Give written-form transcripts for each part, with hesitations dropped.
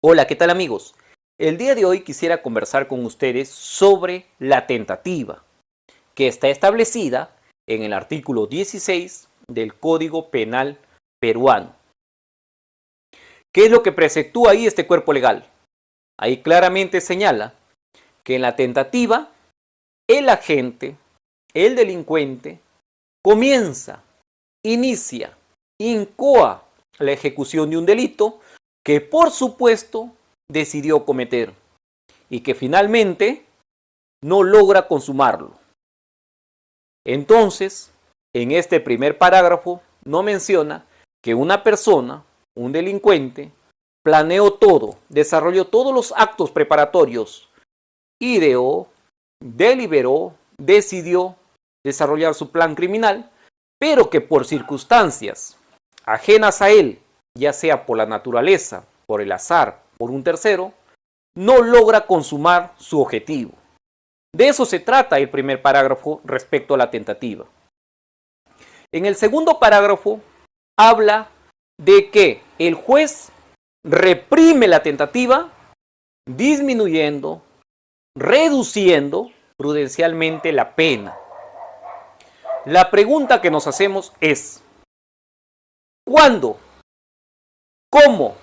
Hola, ¿qué tal amigos? El día de hoy quisiera conversar con ustedes sobre la tentativa, que está establecida en el artículo 16 del Código Penal peruano. ¿Qué es lo que preceptúa ahí este cuerpo legal? Ahí claramente señala que en la tentativa el agente, el delincuente, inicia, incoa la ejecución de un delito que por supuesto decidió cometer y que finalmente no logra consumarlo. Entonces, en este primer parágrafo no menciona que una persona, un delincuente, planeó todo, desarrolló todos los actos preparatorios, ideó, deliberó, decidió desarrollar su plan criminal, pero que por circunstancias ajenas a él, ya sea por la naturaleza, por el azar, por un tercero, no logra consumar su objetivo. De eso se trata el primer parágrafo respecto a la tentativa. En el segundo parágrafo habla de que el juez reprime la tentativa disminuyendo, reduciendo prudencialmente la pena. La pregunta que nos hacemos es: ¿cuándo? ¿Cómo?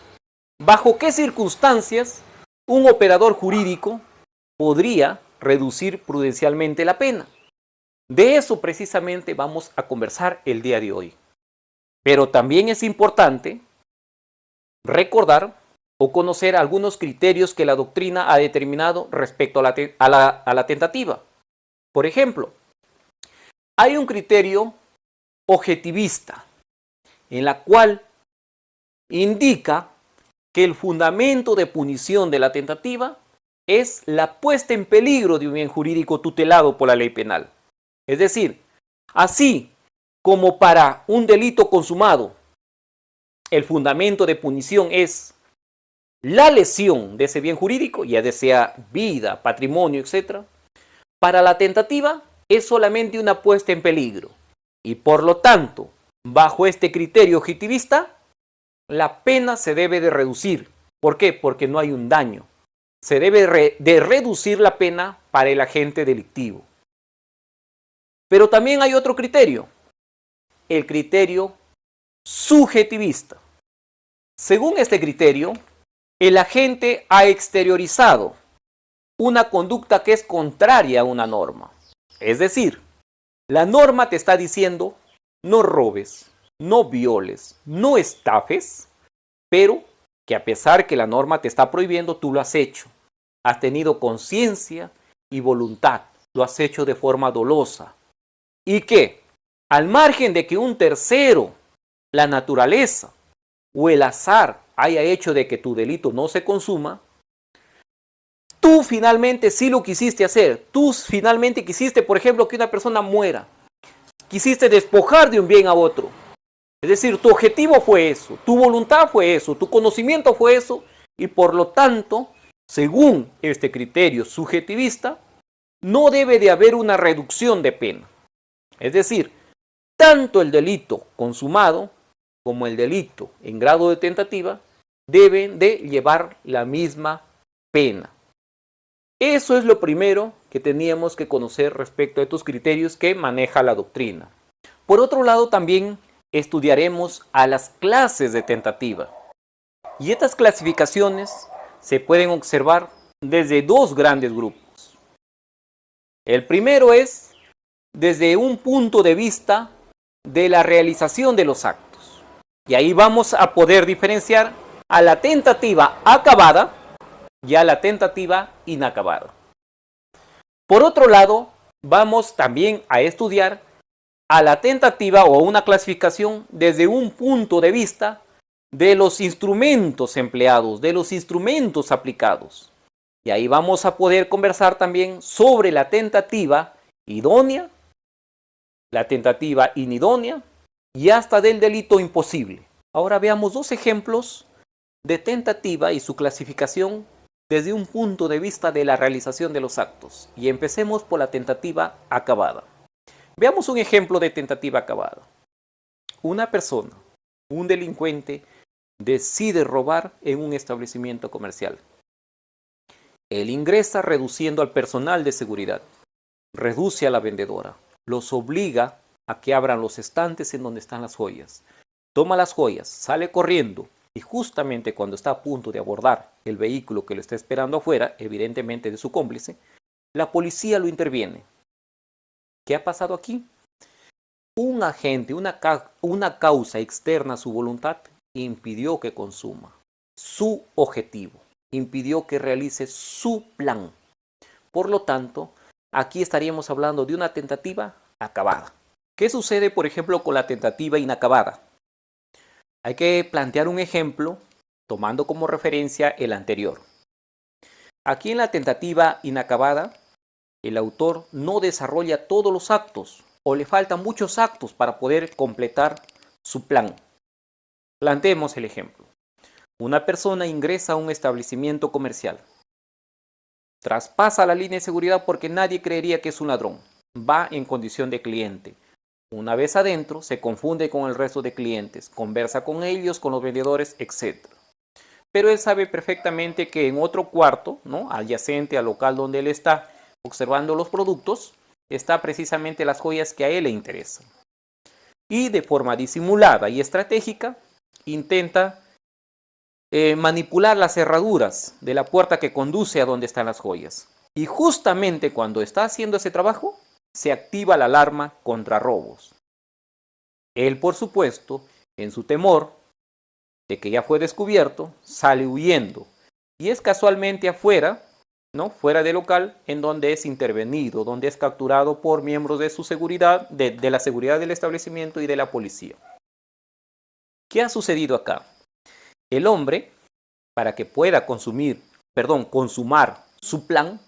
¿Bajo qué circunstancias un operador jurídico podría reducir prudencialmente la pena? De eso precisamente vamos a conversar el día de hoy. Pero también es importante recordar o conocer algunos criterios que la doctrina ha determinado respecto a la tentativa. Por ejemplo, hay un criterio objetivista en la cual indica que el fundamento de punición de la tentativa es la puesta en peligro de un bien jurídico tutelado por la ley penal. Es decir, así como para un delito consumado, el fundamento de punición es la lesión de ese bien jurídico, ya sea vida, patrimonio, etc. Para la tentativa es solamente una puesta en peligro y por lo tanto, bajo este criterio objetivista, la pena se debe de reducir. ¿Por qué? Porque no hay un daño. Se debe de reducir la pena para el agente delictivo. Pero también hay otro criterio, el criterio subjetivista. Según este criterio, el agente ha exteriorizado una conducta que es contraria a una norma. Es decir, la norma te está diciendo no robes, no violes, no estafes, pero que a pesar que la norma te está prohibiendo, tú lo has hecho. Has tenido conciencia y voluntad, lo has hecho de forma dolosa. Y que, al margen de que un tercero, la naturaleza o el azar haya hecho de que tu delito no se consuma, tú finalmente sí lo quisiste hacer. Tú finalmente quisiste, por ejemplo, que una persona muera. Quisiste despojar de un bien a otro. Es decir, tu objetivo fue eso, tu voluntad fue eso, tu conocimiento fue eso, y por lo tanto, según este criterio subjetivista, no debe de haber una reducción de pena. Es decir, tanto el delito consumado como el delito en grado de tentativa deben de llevar la misma pena. Eso es lo primero que teníamos que conocer respecto a estos criterios que maneja la doctrina. Por otro lado, también estudiaremos a las clases de tentativa. Y estas clasificaciones se pueden observar desde dos grandes grupos. El primero es desde un punto de vista de la realización de los actos. Y ahí vamos a poder diferenciar a la tentativa acabada y a la tentativa inacabada. Por otro lado, vamos también a estudiar a la tentativa o una clasificación desde un punto de vista de los instrumentos empleados, de los instrumentos aplicados. Y ahí vamos a poder conversar también sobre la tentativa idónea, la tentativa inidónea y hasta del delito imposible. Ahora veamos dos ejemplos de tentativa y su clasificación desde un punto de vista de la realización de los actos. Y empecemos por la tentativa acabada. Veamos un ejemplo de tentativa acabada. Una persona, un delincuente, decide robar en un establecimiento comercial. Él ingresa reduciendo al personal de seguridad, reduce a la vendedora, los obliga a que abran los estantes en donde están las joyas. Toma las joyas, sale corriendo y justamente cuando está a punto de abordar el vehículo que lo está esperando afuera, evidentemente de su cómplice, la policía lo interviene. ¿Qué ha pasado aquí? Un agente, una causa externa a su voluntad impidió que consuma su objetivo, impidió que realice su plan. Por lo tanto, aquí estaríamos hablando de una tentativa acabada. ¿Qué sucede, por ejemplo, con la tentativa inacabada? Hay que plantear un ejemplo tomando como referencia el anterior. Aquí en la tentativa inacabada, el autor no desarrolla todos los actos o le faltan muchos actos para poder completar su plan. Planteemos el ejemplo. Una persona ingresa a un establecimiento comercial. Traspasa la línea de seguridad porque nadie creería que es un ladrón. Va en condición de cliente. Una vez adentro, se confunde con el resto de clientes, conversa con ellos, con los vendedores, etc. Pero él sabe perfectamente que en otro cuarto, ¿no?, adyacente al local donde él está observando los productos, está precisamente las joyas que a él le interesan. Y de forma disimulada y estratégica, intenta manipular las cerraduras de la puerta que conduce a donde están las joyas. Y justamente cuando está haciendo ese trabajo, se activa la alarma contra robos. Él, por supuesto, en su temor de que ya fue descubierto, sale huyendo. Y es casualmente afuera, ¿no?, fuera del local, en donde es intervenido, donde es capturado por miembros de su seguridad, de la seguridad del establecimiento y de la policía. ¿Qué ha sucedido acá? El hombre, para que pueda consumar su plan,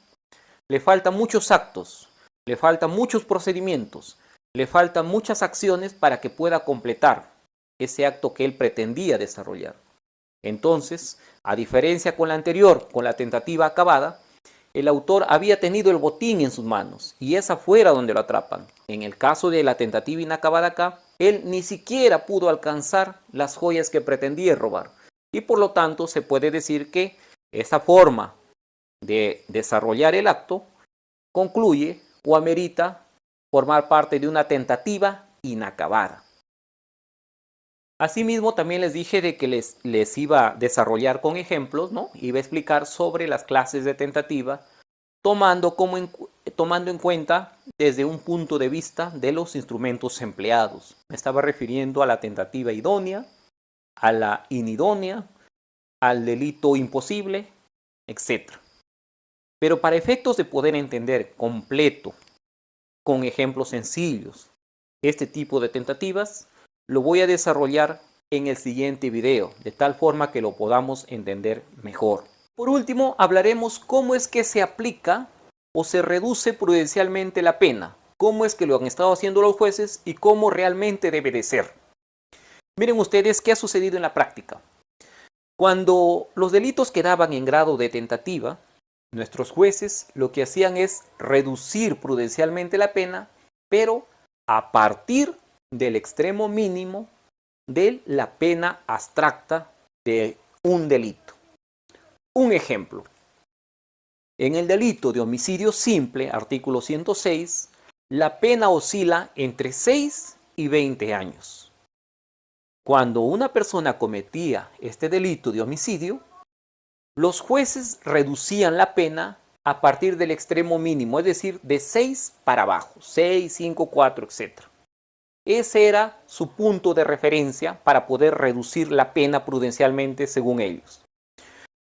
le faltan muchos actos, le faltan muchos procedimientos, le faltan muchas acciones para que pueda completar ese acto que él pretendía desarrollar. Entonces, a diferencia con la anterior, con la tentativa acabada, el autor había tenido el botín en sus manos y es afuera donde lo atrapan. En el caso de la tentativa inacabada acá, él ni siquiera pudo alcanzar las joyas que pretendía robar. Y por lo tanto se puede decir que esa forma de desarrollar el acto concluye o amerita formar parte de una tentativa inacabada. Asimismo, también les dije de que les iba a desarrollar con ejemplos, ¿no? Iba a explicar sobre las clases de tentativa, tomando en cuenta desde un punto de vista de los instrumentos empleados. Me estaba refiriendo a la tentativa idónea, a la inidónea, al delito imposible, etc. Pero para efectos de poder entender completo, con ejemplos sencillos, este tipo de tentativas, lo voy a desarrollar en el siguiente video, de tal forma que lo podamos entender mejor. Por último, hablaremos cómo es que se aplica o se reduce prudencialmente la pena, cómo es que lo han estado haciendo los jueces y cómo realmente debe de ser. Miren ustedes qué ha sucedido en la práctica. Cuando los delitos quedaban en grado de tentativa, nuestros jueces lo que hacían es reducir prudencialmente la pena, pero a partir del extremo mínimo de la pena abstracta de un delito. Un ejemplo. En el delito de homicidio simple, artículo 106, la pena oscila entre 6 y 20 años. Cuando una persona cometía este delito de homicidio, los jueces reducían la pena a partir del extremo mínimo, es decir, de 6 para abajo, 6, 5, 4, etc. Ese era su punto de referencia para poder reducir la pena prudencialmente según ellos.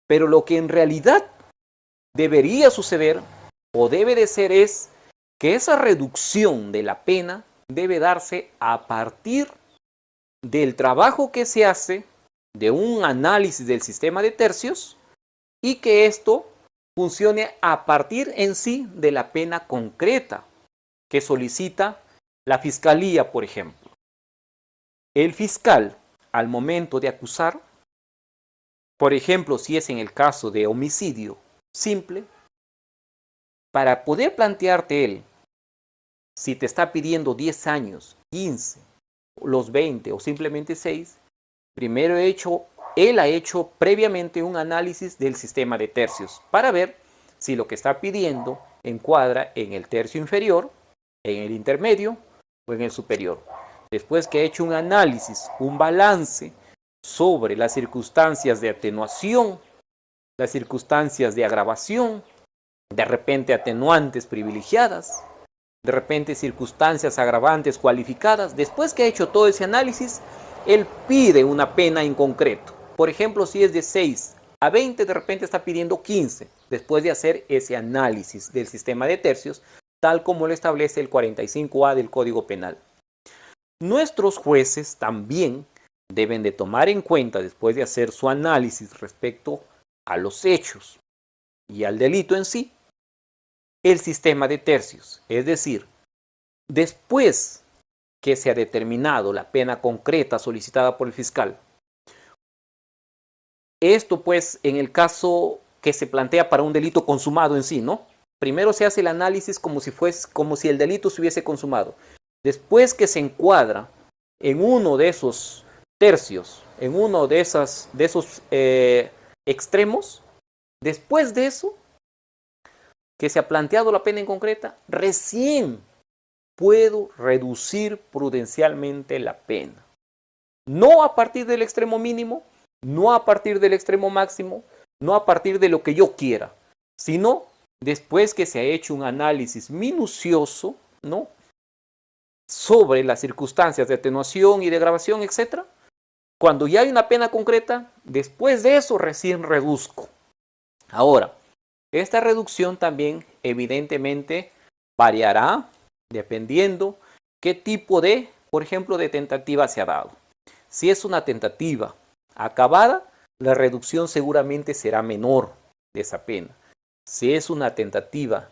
Pero lo que en realidad debería suceder o debe de ser es que esa reducción de la pena debe darse a partir del trabajo que se hace, de un análisis del sistema de tercios, y que esto funcione a partir en sí de la pena concreta que solicita la fiscalía, por ejemplo. El fiscal, al momento de acusar, por ejemplo, si es en el caso de homicidio simple, para poder plantearte él, si te está pidiendo 10 años, 15, los 20 o simplemente 6, primero he hecho él ha hecho previamente un análisis del sistema de tercios para ver si lo que está pidiendo encuadra en el tercio inferior, en el intermedio o en el superior. Después que ha hecho un análisis, un balance sobre las circunstancias de atenuación, las circunstancias de agravación, de repente atenuantes privilegiadas, de repente circunstancias agravantes cualificadas, después que ha hecho todo ese análisis, él pide una pena en concreto. Por ejemplo, si es de 6 a 20, de repente está pidiendo 15, después de hacer ese análisis del sistema de tercios, tal como lo establece el 45A del Código Penal. Nuestros jueces también deben de tomar en cuenta, después de hacer su análisis respecto a los hechos y al delito en sí, el sistema de tercios, es decir, después que se ha determinado la pena concreta solicitada por el fiscal. Esto pues en el caso que se plantea para un delito consumado en sí, ¿no? Primero se hace el análisis como si el delito se hubiese consumado. Después que se encuadra en uno de esos tercios, en uno de esos extremos, después de eso, que se ha planteado la pena en concreta, recién puedo reducir prudencialmente la pena. No a partir del extremo mínimo, no a partir del extremo máximo, no a partir de lo que yo quiera, sino después que se ha hecho un análisis minucioso, ¿no?, sobre las circunstancias de atenuación y de agravación, etc. Cuando ya hay una pena concreta, después de eso recién reduzco. Ahora, esta reducción también evidentemente variará dependiendo qué tipo de, por ejemplo, de tentativa se ha dado. Si es una tentativa acabada, la reducción seguramente será menor de esa pena. Si es una tentativa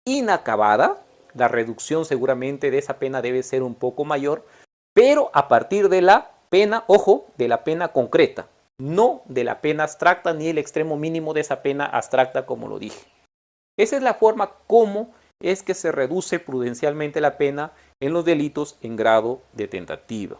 inacabada, la reducción seguramente de esa pena debe ser un poco mayor, pero a partir de la pena, ojo, de la pena concreta, no de la pena abstracta ni el extremo mínimo de esa pena abstracta como lo dije. Esa es la forma como es que se reduce prudencialmente la pena en los delitos en grado de tentativa.